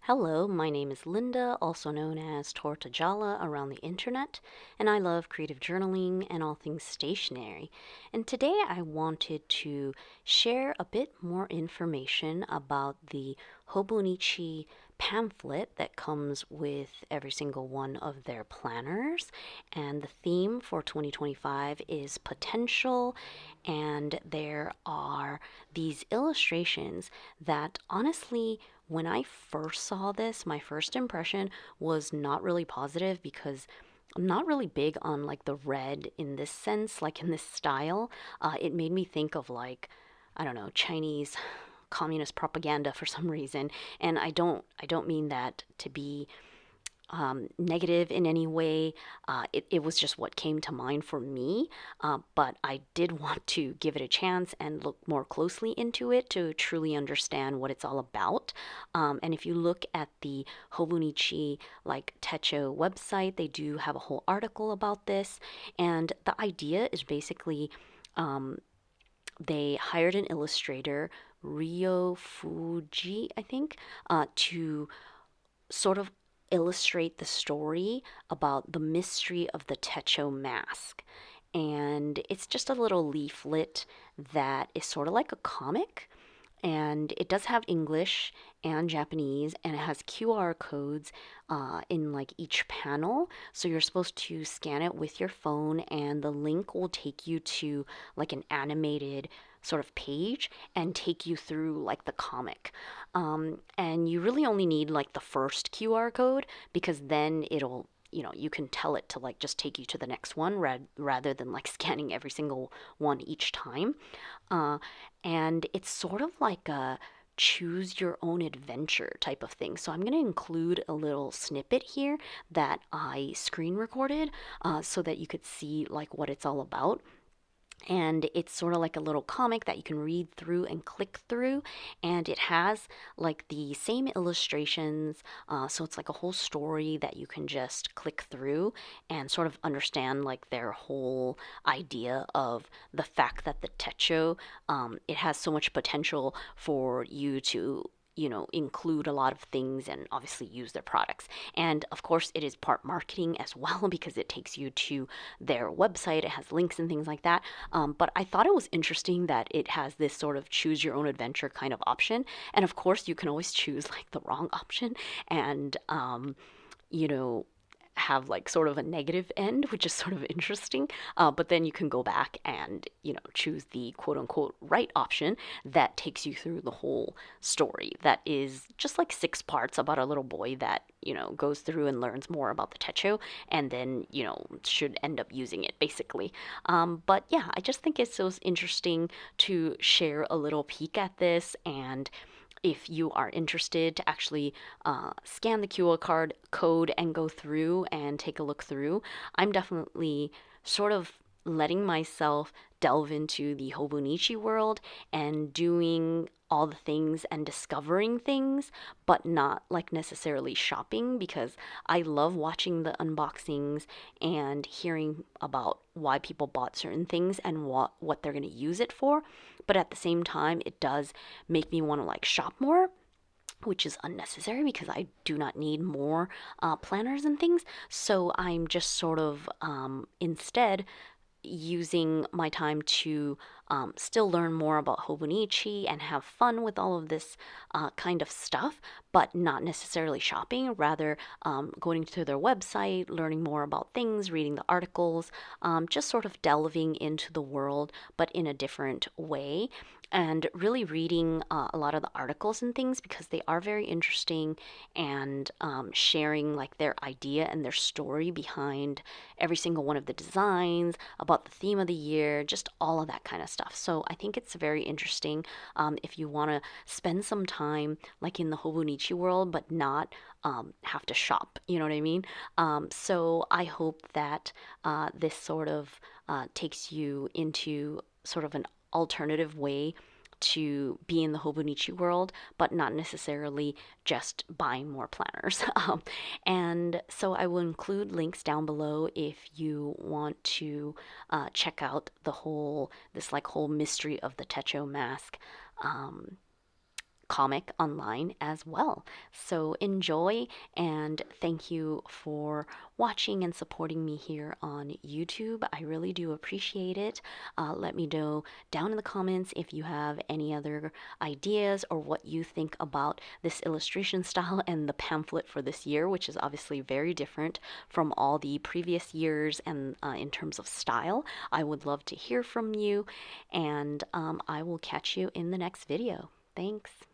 Hello, my name is Linda, also known as Tortajala around the internet, and I love creative journaling and all things stationery. And today I wanted to share a bit more information about the Hobonichi pamphlet that comes with every single one of their planners. And the theme for 2025 is potential, and there are these illustrations that honestly, when I first saw this, my first impression was not really positive because I'm not really big on like the red in this sense, like in this style. It made me think of like, I don't know, Chinese communist propaganda for some reason, and I don't mean that to be negative in any way. It was just what came to mind for me, but I did want to give it a chance and look more closely into it to truly understand what it's all about. And if you look at the Hobonichi like Techo website, they do have a whole article about this, and the idea is basically they hired an illustrator, Rio Fuji, I think, to sort of illustrate the story about the mystery of the Techo mask. And it's just a little leaflet that is sort of like a comic, and it does have English and Japanese, and it has QR codes in like each panel. So you're supposed to scan it with your phone, and the link will take you to like an animated sort of page and take you through like the comic. And you really only need like the first QR code because then it'll you can tell it to like just take you to the next one rather than like scanning every single one each time. Uh, and it's sort of like a choose your own adventure type of thing. So I'm going to include a little snippet here that I screen recorded so that you could see like what it's all about. And it's sort of like a little comic that you can read through and click through, and it has like the same illustrations, so it's like a whole story that you can just click through and sort of understand like their whole idea of the fact that the techo, it has so much potential for you to include a lot of things and obviously use their products. And of course, it is part marketing as well because it takes you to their website, it has links and things like that. But I thought it was interesting that it has this sort of choose your own adventure kind of option. And of course, you can always choose like the wrong option and, you know, have like sort of a negative end, which is sort of interesting. But then you can go back and, choose the quote unquote right option that takes you through the whole story. That is just like 6 parts about a little boy that, goes through and learns more about the Techo and then, should end up using it basically. But yeah, I just think it's so interesting to share a little peek at this, and if you are interested to actually scan the code and go through and take a look through, I'm definitely sort of letting myself delve into the Hobonichi world and doing all the things and discovering things, but not like necessarily shopping because I love watching the unboxings and hearing about why people bought certain things and what they're going to use it for. But at the same time, it does make me want to like shop more, which is unnecessary because I do not need more planners and things. So I'm just sort of instead using my time to still learn more about Hobonichi and have fun with all of this kind of stuff, but not necessarily shopping, rather going to their website, learning more about things, reading the articles, just sort of delving into the world, but in a different way. And really reading a lot of the articles and things because they are very interesting, and sharing like their idea and their story behind every single one of the designs, about the theme of the year, just all of that kind of stuff. So I think it's very interesting if you want to spend some time like in the Hobonichi world, but not have to shop. You know what I mean? So I hope that this sort of takes you into sort of an alternative way to be in the Hobonichi world, but not necessarily just buying more planners. And so I will include links down below if you want to check out this like whole mystery of the Techo mask comic online as well. So enjoy, and thank you for watching and supporting me here on YouTube. I really do appreciate it. Let me know down in the comments if you have any other ideas or what you think about this illustration style and the pamphlet for this year, which is obviously very different from all the previous years and in terms of style. I would love to hear from you, and I will catch you in the next video. Thanks.